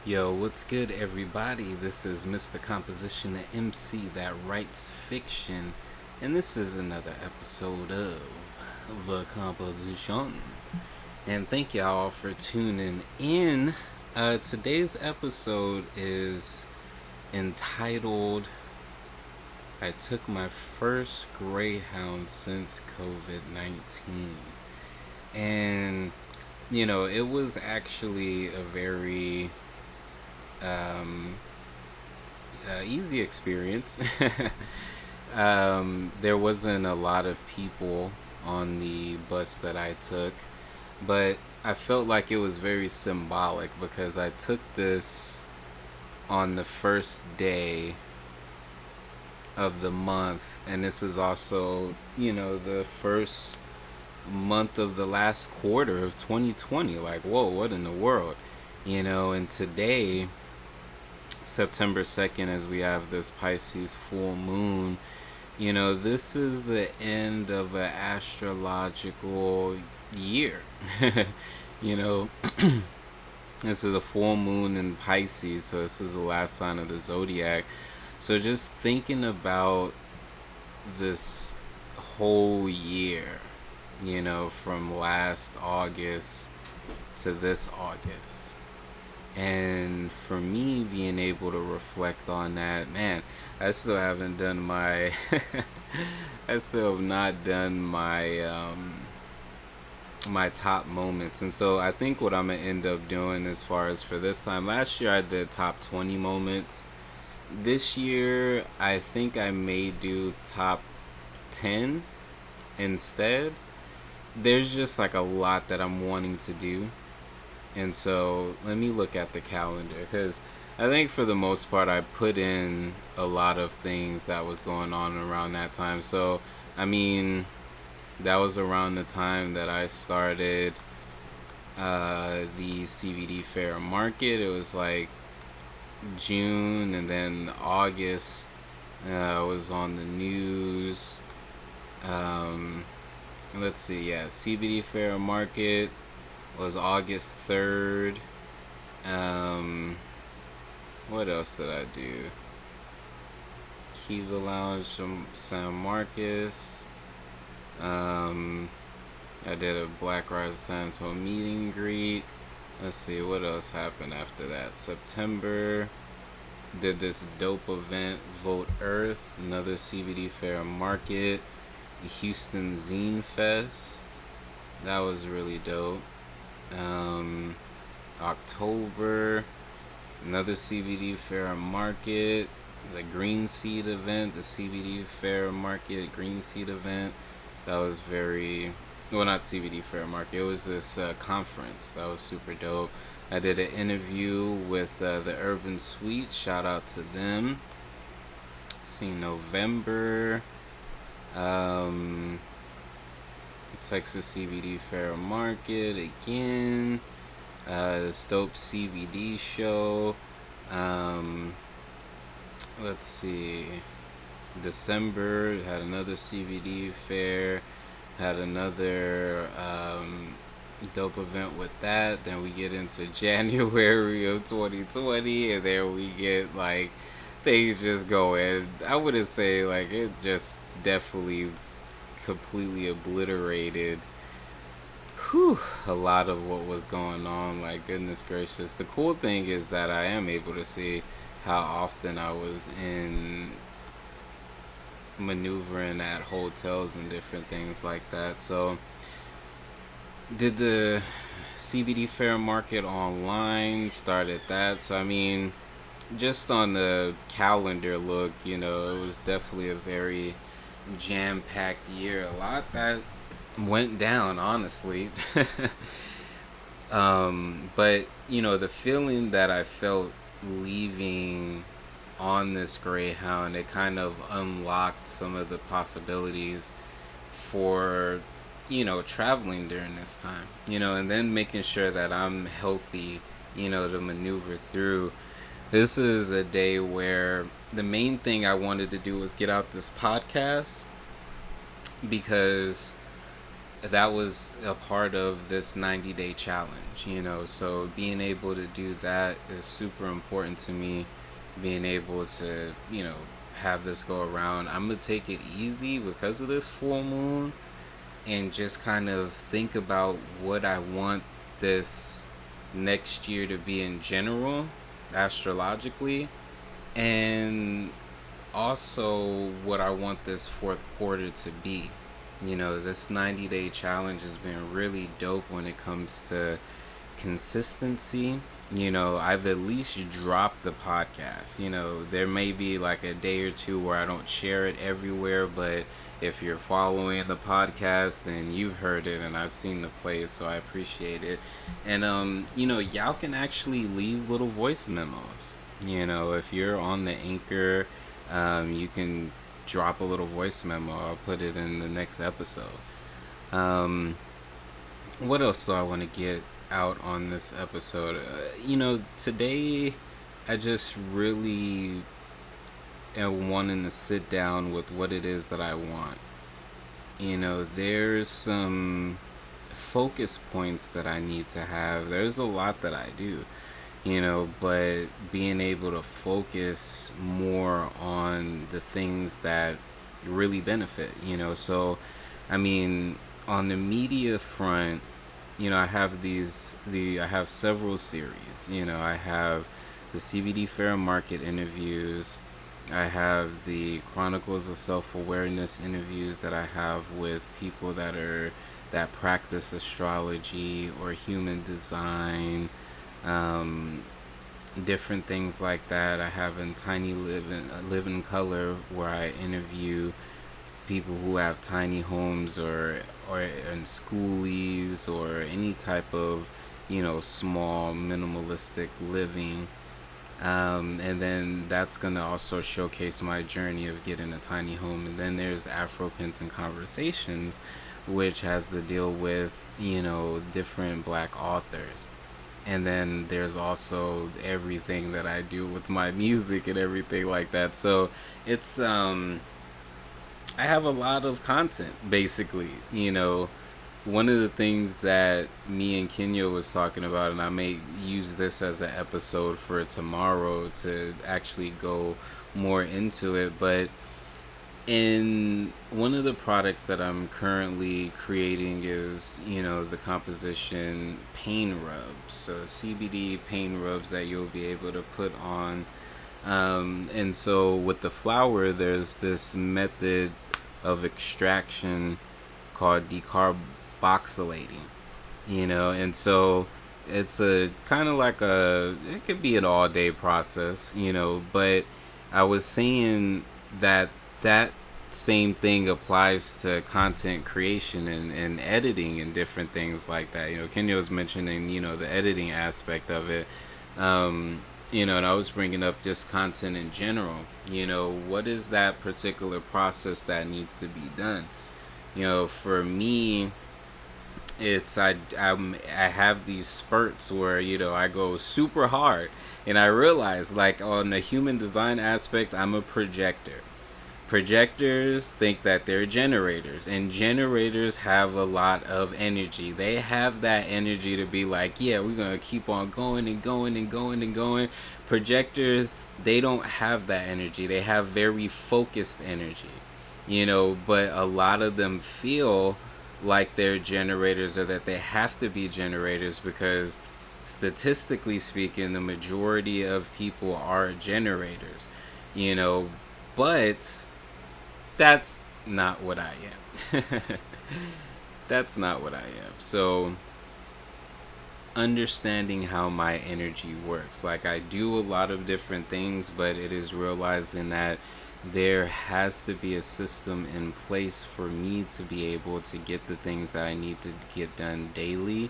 Yo, what's good, everybody? This is Mr. Composition, the MC that writes fiction, and this is another episode of The Composition. And thank y'all for tuning in. Today's episode is entitled I Took My First Greyhound Since COVID-19. And, it was actually a very um, easy experience. There wasn't a lot of people on the bus that I took, but I felt like it was very symbolic because I took this on the first day of the month, and this is also, the first month of the last quarter of 2020. Like, whoa, what in the world? And today, September 2nd, as we have this Pisces full moon, this is the end of an astrological year. you know, this is a full moon in Pisces, so this is the last sign of the zodiac. So just thinking about this whole year, from last August to this August. And for me, being able to reflect on that, man, I still haven't done my, I still have not done my top moments. And so I think what I'm gonna end up doing as far as for this time, last year I did top 20 moments. This year, I think I may do top 10 instead. There's just like a lot that I'm wanting to do. And so let me look at the calendar because I think for the most part I put in a lot of things that was going on around that time. So, I mean, that was around the time that I started the CBD fair market. It was like June, and then August was on the news. Um, let's see, yeah, CBD fair market was August 3rd. What else did I do? Kiva Lounge from San Marcos. I did a Black Rise San Antonio meet and greet. Let's see, what else happened after that? September, did this dope event, Vote Earth, another CBD fair market. The Houston Zine Fest, that was really dope. October, another CBD fair market. The Green Seed event, the CBD fair market, Green Seed event. That was very, well, not CBD fair market. It was this conference that was super dope. I did an interview with the Urban Suite. Shout out to them. See, November, um, Texas CBD fair market again. This dope CBD show. Um, let's see. December had another CBD fair. Had another dope event with that. Then we get into January of 2020, and then we get like things just going. I wouldn't say like it just definitely completely obliterated a lot of what was going on. Like, goodness gracious. The cool thing is that I am able to see how often I was in maneuvering at hotels and different things like that. So, did the CBD fair market online, started that. So, I mean, just on the calendar look, it was definitely a very jam packed year. A lot that went down, honestly. But, the feeling that I felt leaving on this Greyhound, it kind of unlocked some of the possibilities for, traveling during this time, and then making sure that I'm healthy, to maneuver through. This is a day where the main thing I wanted to do was get out this podcast because that was a part of this 90-day challenge, so being able to do that is super important to me. Being able to, have this go around, I'm gonna take it easy because of this full moon, and just kind of think about what I want this next year to be in general, astrologically, and also what I want this fourth quarter to be. This 90-day challenge has been really dope when it comes to consistency. I've at least dropped the podcast. There may be like a day or two where I don't share it everywhere, but if you're following the podcast, then you've heard it and I've seen the plays, so I appreciate it. And y'all can actually leave little voice memos. If you're on the Anchor, you can drop a little voice memo. I'll put it in the next episode. Um, what else do I want to get out on this episode? Today I just really am wanting to sit down with what it is that I want. There's some focus points that I need to have. There's a lot that I do, but being able to focus more on the things that really benefit, so I mean, on the media front, I have several series. I have the CBD Fair Market interviews. I have the Chronicles of Self-Awareness interviews that I have with people that practice astrology or human design, um, different things like that. I have in Tiny Live in Color, where I interview people who have tiny homes or in schoolies or any type of small minimalistic living, and then that's gonna also showcase my journey of getting a tiny home. And then there's Afro Pins and Conversations, which has to deal with different black authors. And then there's also everything that I do with my music and everything like that. So it's I have a lot of content, basically. One of the things that me and Kenya was talking about, and I may use this as an episode for tomorrow to actually go more into it, but in one of the products that I'm currently creating is, the composition pain rubs. So CBD pain rubs that you'll be able to put on. And so with the flower, there's this method of extraction called decarboxylating, and so it's a kind of like it could be an all day process, but I was saying that that same thing applies to content creation and editing and different things like that. Kenya was mentioning, the editing aspect of it. And I was bringing up just content in general. What is that particular process that needs to be done? For me, it's I have these spurts where I go super hard, and I realize, like, on the human design aspect, I'm a projector. Projectors think that they're generators, and generators have a lot of energy. They have that energy to be like, yeah, we're gonna keep on going and going and going and going. Projectors, they don't have that energy. They have very focused energy, but a lot of them feel like they're generators, or that they have to be generators, because statistically speaking, the majority of people are generators, but that's not what I am. That's not what I am. So understanding how my energy works, like, I do a lot of different things, but it is realizing that there has to be a system in place for me to be able to get the things that I need to get done daily,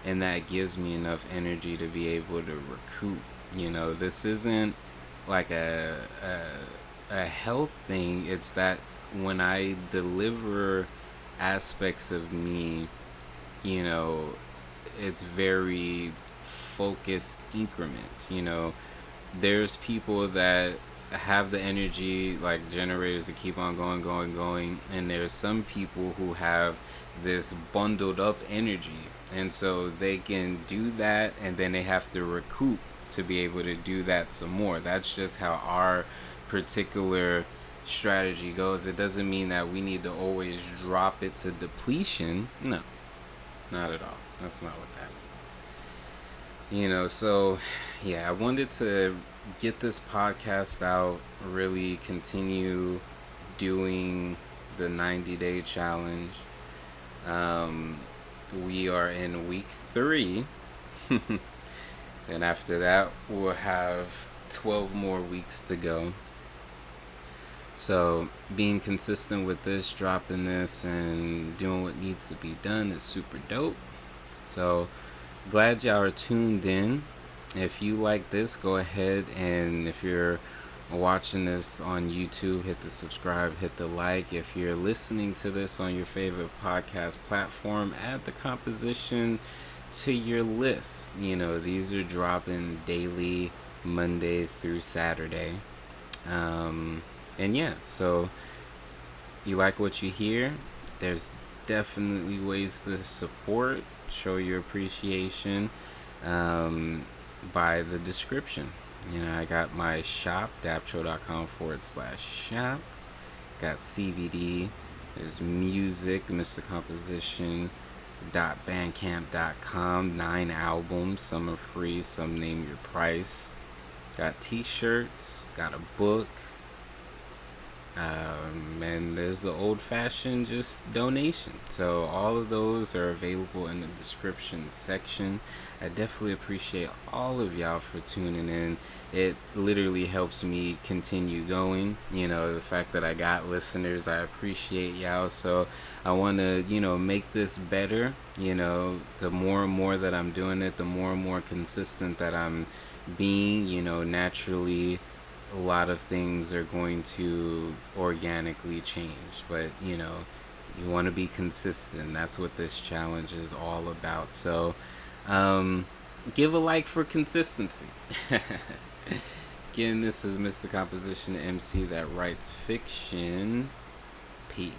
and that gives me enough energy to be able to recoup. This isn't like a health thing. It's that when I deliver aspects of me, you know, it's very focused increments. There's people that have the energy like generators to keep on going, going, going. And there's some people who have this bundled up energy. And so they can do that and then they have to recoup to be able to do that some more. That's just how our particular strategy goes. It doesn't mean that we need to always drop it to depletion. No, not at all. That's not what that means. So yeah, I wanted to get this podcast out, really continue doing the 90-day challenge. We are in week 3. And after that, we'll have 12 more weeks to go. So being consistent with this, dropping this, and doing what needs to be done is super dope. So glad y'all are tuned in. If you like this, go ahead, and if you're watching this on YouTube, hit the subscribe, hit the like. If you're listening to this on your favorite podcast platform, add the composition to your list. These are dropping daily, Monday through Saturday. And yeah, so you like what you hear, there's definitely ways to support, show your appreciation by the description. I got my shop, dapcho.com/shop. Got CBD, there's music, mrcomposition.bandcamp.com, 9 albums, some are free, some name your price. Got t-shirts, got a book, and there's the old-fashioned just donation. So all of those are available in the description section. I definitely appreciate all of y'all for tuning in. It literally helps me continue going. The fact that I got listeners, I appreciate y'all. So I want to, make this better. The more and more that I'm doing it, the more and more consistent that I'm being, naturally a lot of things are going to organically change. But you want to be consistent. That's what this challenge is all about. So give a like for consistency. Again, this is Mr. Composition MC that writes fiction. Peace.